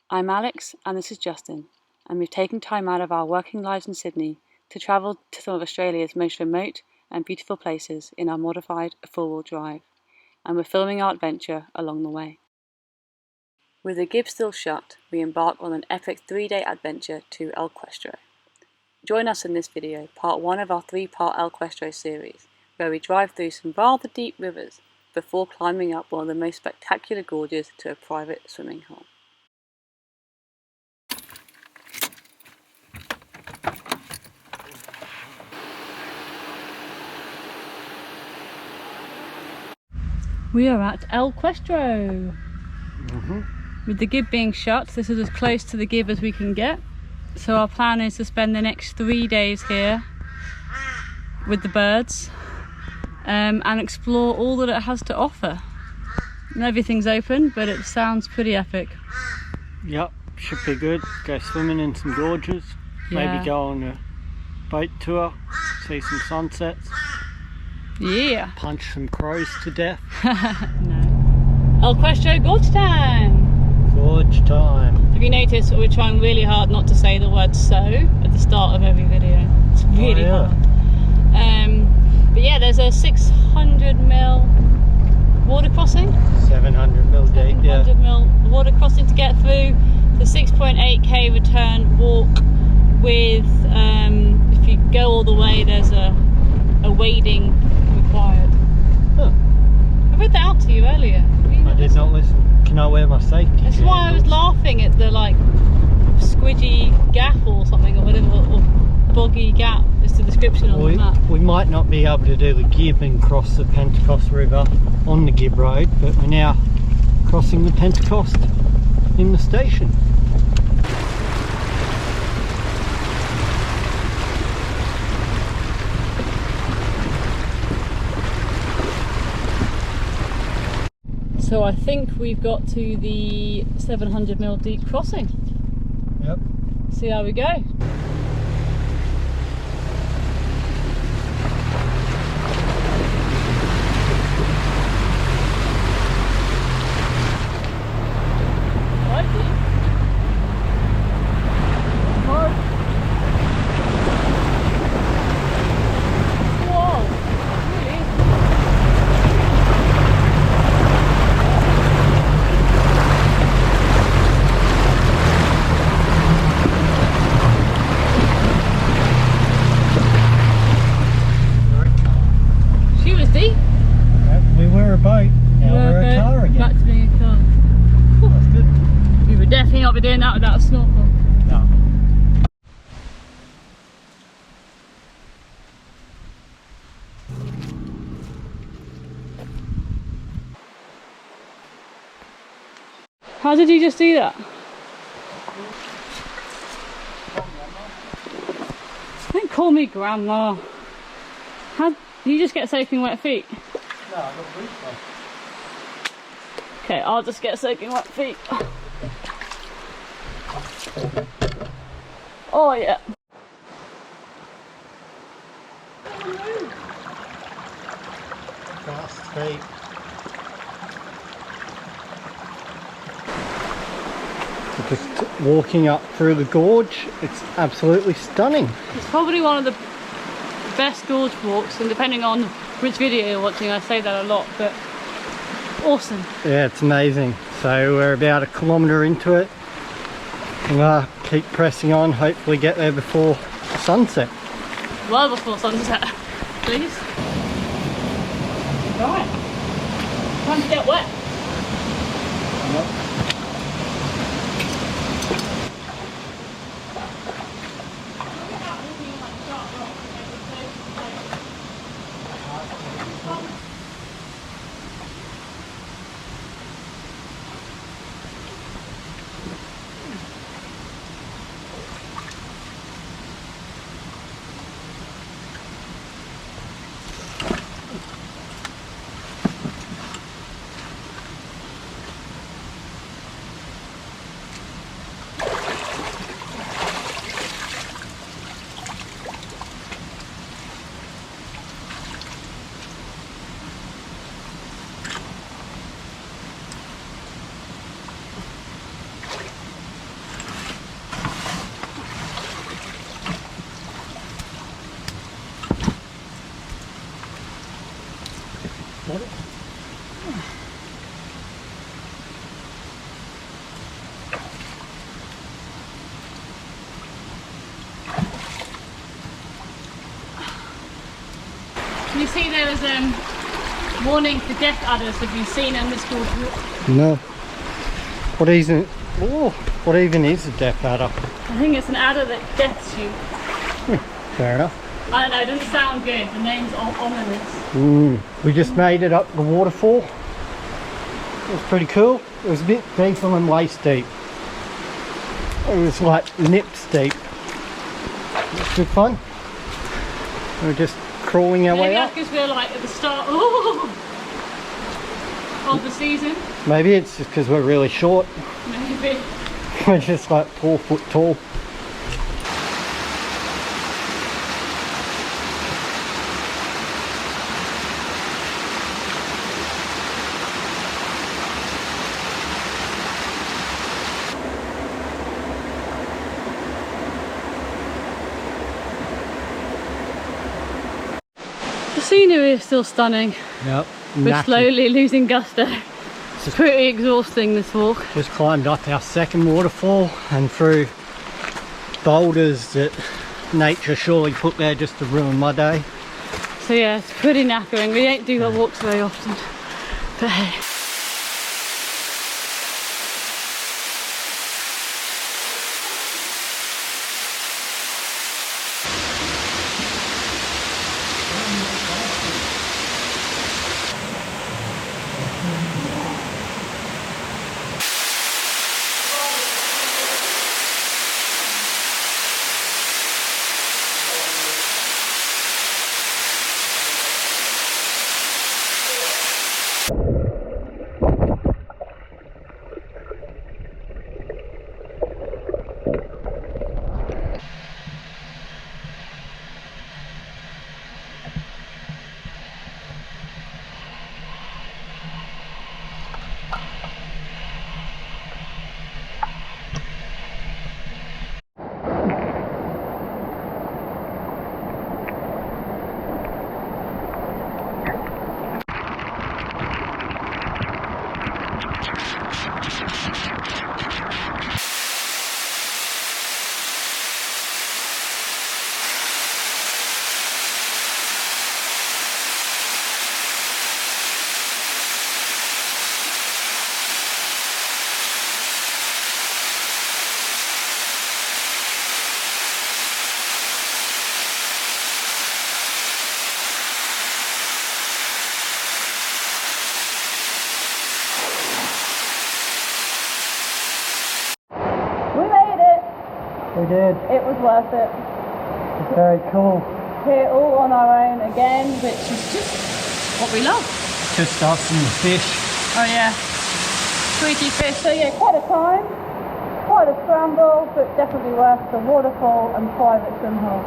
I'm Alex and this is Justin, and we've taken time out of our working lives in Sydney to travel to some of Australia's most remote and beautiful places in our modified four-wheel drive, and we're filming our adventure along the way. With the Gibb still shut, we embark on an epic 3-day adventure to El Questro. Join us in this video, part 1 of our 3-part El Questro series, where we drive through some rather deep rivers before climbing up one of the most spectacular gorges to a private swimming hole. We are at El Questro. With the Gibb being shut, this is as close to the Gibb as we can get. So our plan is to spend the next 3 days here with the birds and explore all that it has to offer. And everything's open, but it sounds pretty epic. Yep, should be good. Go swimming in some gorges, maybe go on a boat tour, see some sunsets. Yeah. Punch some crows to death. No. El Questro gorge time! Gorge time. Have you noticed we're trying really hard not to say the word "so" at the start of every video? It's really hard. But yeah, there's a 600mm water crossing. 700mm deep, 700mm water crossing to get through. The 6.8k return walk with, if you go all the way, there's a wading required. Huh. I read that out to you earlier. I did not listen. Can I wear my safety That's why I was laughing at the like squidgy gap or something, or whatever, or boggy gap is the description on the map. We might not be able to do the Gibb and cross the Pentecost River on the Gibb Road, but we're now crossing the Pentecost in the station. So I think we've got to the 700mm deep crossing. Yep. See how we go. Definitely not be doing that without a snorkel. No. How did you just do that? Don't call me grandma. How did you just get soaking wet feet? No, I got boots on. Okay, I'll just get soaking wet feet. Oh yeah. Fast feet. Just walking up through the gorge, it's absolutely stunning. It's probably one of the best gorge walks, and depending on which video you're watching, I say that a lot, but awesome. Yeah, it's amazing. So we're about 1 kilometre into it. And keep pressing on, hopefully get there before sunset. Well before sunset, please. Right, time to get wet. Yep. you see there was warning for death adders have been seen in this gorge walk? No. What even is a death adder? I think it's an adder that deaths you. Fair enough. I don't know, it doesn't sound good. The name's ominous. We just made it up the waterfall. It was pretty cool. It was a bit deeper than waist deep. It was like nips deep. It was good fun. We were just crawling our way up. Maybe that's because we're like at the start of the season. Maybe it's just because we're really short. Maybe. We're just like 4 foot tall. The scenery is still stunning. Yep. We're slowly losing gusto. It's pretty exhausting, this walk. Just climbed up our second waterfall and through boulders that nature surely put there just to ruin my day. So yeah, it's pretty knackering. We don't do our walks very often, but hey. We did. It was worth it. It's very cool. Here all on our own again, which is just what we love. Just us and the fish. Oh yeah, sweetie fish. So yeah, quite a time, quite a scramble, but definitely worth the waterfall and private swim hole.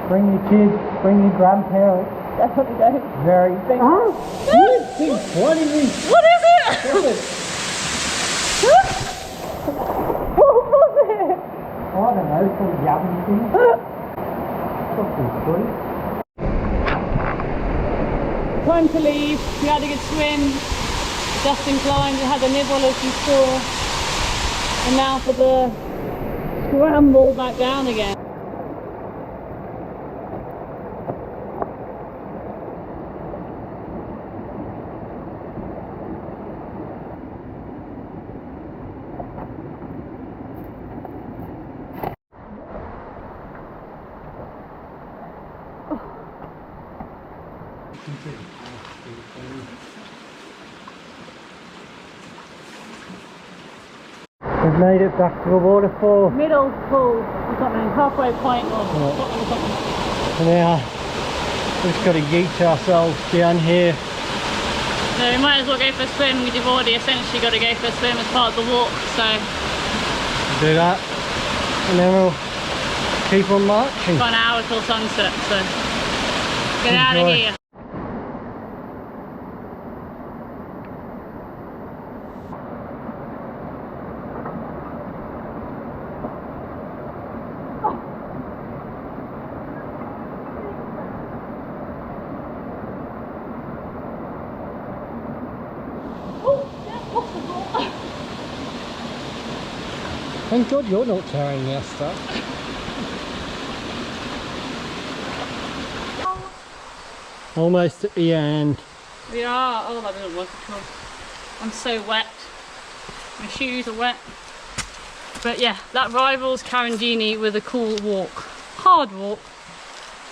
Bring your kids, bring your grandparents. Definitely don't. Very big. Oh, he's flooding me. What is it? What was it? I don't know, some yummy thing. Something sweet. Time to leave. We had a good swim. Justin climbed and had a nibble as you saw. And now for the scramble back down again. We've made it back to the waterfall. Middle pool or something, halfway point or something. And now we've just got to yeet ourselves down here. So we might as well go for a swim. We've already essentially got to go for a swim as part of the walk, so We'll do that and then we'll keep on marching. got an hour till sunset, so get out of here. Thank God you're not carrying our stuff. Almost at the end. We are. Oh, that doesn't work at all. I'm so wet. My shoes are wet. But yeah, that rivals Carandini with a cool walk. Hard walk,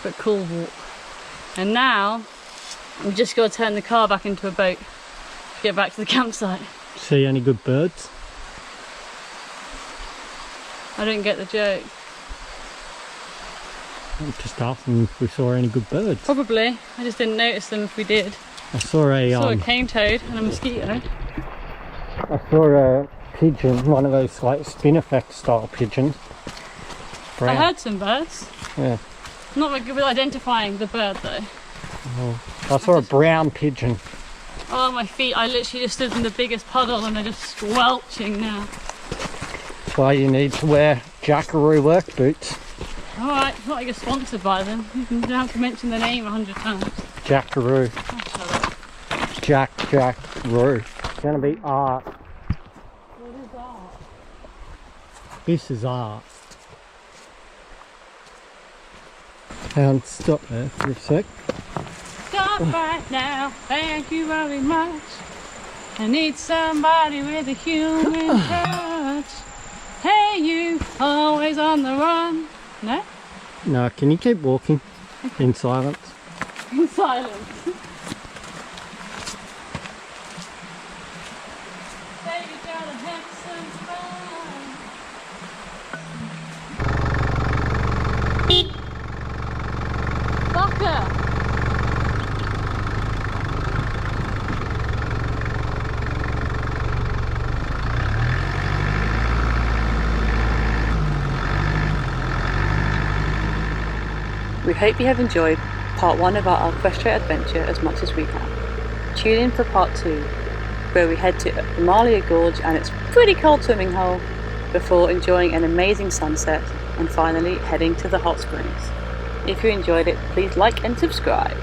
but cool walk. And now, we've just got to turn the car back into a boat to get back to the campsite. See any good birds? I don't get the joke. I'm just asking if we saw any good birds. Probably. I just didn't notice them if we did. I saw a cane toad and a mosquito. I saw a pigeon, one of those like spinifex style pigeons. Brown. I heard some birds. Yeah. Not very good with identifying the bird though. Oh, I saw a brown pigeon. Oh, my feet. I literally just stood in the biggest puddle and they're just squelching now. That's why you need to wear Jackaroo work boots. Alright, it's not like you're sponsored by them. You don't have to mention the name 100 times. Jackaroo. Oh, shut up. Jackaroo. It's gonna be art. What is art? This is art. Stop there for a sec. Stop right now. Thank you very much. I need somebody with a human touch. Hey, you, always on the run. No? No, can you keep walking in silence? In silence. Baby, gotta have some fun. Fucker! We hope you have enjoyed part 1 of our Questro adventure as much as we have. Tune in for part 2, where we head to Amalia Gorge and its pretty cold swimming hole, before enjoying an amazing sunset and finally heading to the hot springs. If you enjoyed it, please like and subscribe.